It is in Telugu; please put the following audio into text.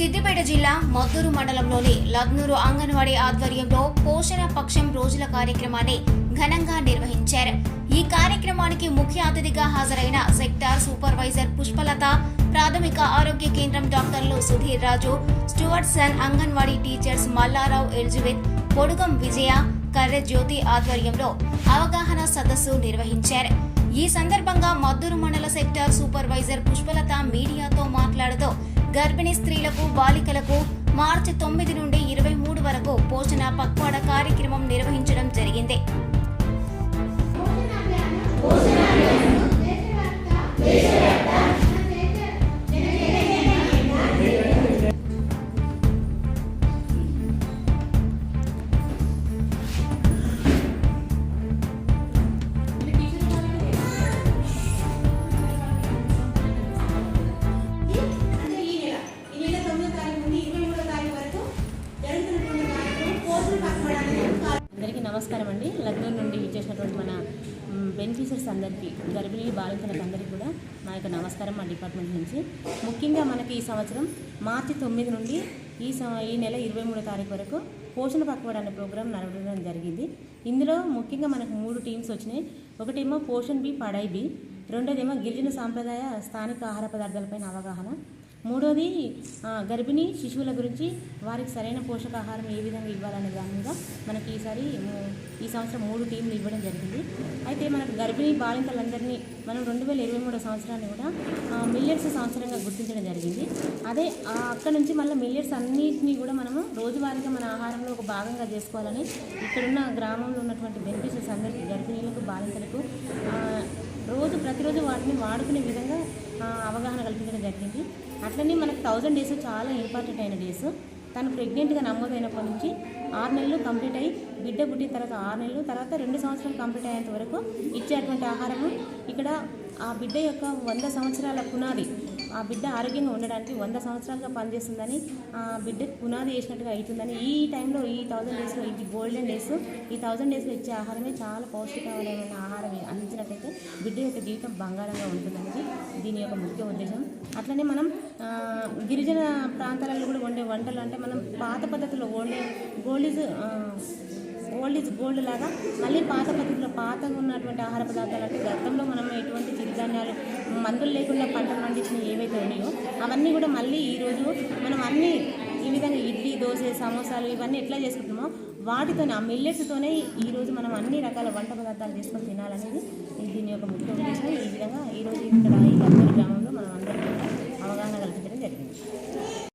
సిద్దిపేట జిల్లా మద్దూరు మండలంలోని లగ్నూరు అంగన్వాడీ ఆధ్వర్యంలో పోషణ పక్షం రోజుల కార్యక్రమాన్ని ఘనంగా నిర్వహించారు. ఈ కార్యక్రమానికి ముఖ్య అతిథిగా హాజరైన సెక్టార్ సూపర్వైజర్ పుష్పలత, ప్రాథమిక ఆరోగ్య కేంద్రం డాక్టర్లు Sudheer Raju, Stuart son anganwadi teachers Mallarao, Elizabeth, Podugam Vijaya, Karre Jyothi ఆధ్వర్యంలో అవగాహన సదస్సు నిర్వహించారు. ఈ సందర్భంగా మద్దూరు మండల సెక్టార్ సూపర్వైజర్ పుష్పలత మీడియాతో మాట్లాడుతూ గర్భిణీ స్త్రీలకు, బాలికలకు మార్చి 9 నుండి 23 వరకు పోషణ పక్వాడ కార్యక్రమం నిర్వహించడం జరిగింది. అందరికీ నమస్కారం అండి. లగ్నూరు నుండి చేసినటువంటి మన బెనిఫిషరీస్ అందరికీ, గర్భిణీ బాలికలకు అందరికీ కూడా మా యొక్క నమస్కారం మా డిపార్ట్మెంట్ నుంచి. ముఖ్యంగా మనకి ఈ సంవత్సరం మార్చి 9 నుండి ఈ నెల 23వ తారీఖు వరకు పోషణ పక్వాడ అనే ప్రోగ్రాం నడవడం జరిగింది. ఇందులో ముఖ్యంగా మనకు 3 టీమ్స్ వచ్చినాయి. ఒకటేమో పోషణ్ బి, పడాయి బి, రెండోదేమో గిరిజన సాంప్రదాయ స్థానిక ఆహార పదార్థాలపైన అవగాహన, మూడోది గర్భిణీ శిశువుల గురించి వారికి సరైన పోషకాహారం ఏ విధంగా ఇవ్వాలనే దాని మీద మనకి ఈ సంవత్సరం 3 టీంలు ఇవ్వడం జరిగింది. అయితే మనకు గర్భిణీ బాలింతలందరినీ మనం 2023 సంవత్సరాన్ని కూడా మిల్లెట్స్ సంవత్సరంగా గుర్తించడం జరిగింది. అదే అక్కడ నుంచి మళ్ళీ మిల్లెట్స్ అన్నింటినీ కూడా మనము రోజువారీగా మన ఆహారంలో ఒక భాగంగా చేసుకోవాలని ఇక్కడున్న గ్రామంలో ఉన్నటువంటి బెనిఫిషరీస్ అందరికీ, గర్భిణీలకు, బాలింతలకు ప్రతిరోజు వాటిని వాడుకునే విధంగా అవగాహన కల్పించడం జరిగింది. అట్లనే మనకు 1000 డేస్ చాలా ఇంపార్టెంట్ అయిన డేస్. తను ప్రెగ్నెంట్గా నమోదైనప్పటి నుంచి 6 నెలలు కంప్లీట్ అయ్యి బిడ్డ పుట్టిన తర్వాత 6 నెలలు, తర్వాత 2 సంవత్సరాలు కంప్లీట్ అయ్యేంత వరకు ఇచ్చేటువంటి ఆహారము ఇక్కడ ఆ బిడ్డ యొక్క 100 సంవత్సరాల పునాది, ఆ బిడ్డ ఆరోగ్యంగా ఉండడానికి 100 సంవత్సరాలుగా పనిచేస్తుందని, ఆ బిడ్డకు పునాది వేసినట్టుగా అవుతుందని ఈ టైంలో, ఈ 1000 డేస్లో, ఇది గోల్డెన్ డేస్, ఈ 1000 డేస్లో ఇచ్చే ఆహారమే చాలా పౌష్టికమైన ఆహారం అందించినట్టయితే బిడ్డ యొక్క జీవితం బంగారంగా ఉంటుందనేది దీని యొక్క ముఖ్య ఉద్దేశం. అట్లనే మనం గిరిజన ప్రాంతాలలో కూడా వండే వంటలు అంటే మనం పాత పద్ధతిలో వండే ఓల్డ్ ఈజ్ గోల్డ్ లాగా మళ్ళీ పాత పద్ధతిలో పాతగా ఉన్నటువంటి ఆహార పదార్థాలు అంటే గతంలో మనం ఎటువంటి చిరుధాన్యాలు, మందులు లేకుండా పంటలు పండించినవి ఏవైతే ఉన్నాయో అవన్నీ కూడా మళ్ళీ ఈరోజు మనం అన్నీ ఈ విధంగా ఇడ్లీ, దోశ, సమోసాలు ఇవన్నీ ఎట్లా చేసుకుంటున్నామో వాటితోనే, ఆ మిల్లెట్స్తోనే ఈరోజు మనం అన్ని రకాల వంట పదార్థాలు చేసుకొని తినాలనేది దీని యొక్క ముఖ్య ఉద్దేశం. ఈ విధంగా ఈరోజు ఇక్కడ ఈ లగ్నూరు గ్రామంలో మనం అందరికీ అవగాహన కల్పించడం జరిగింది.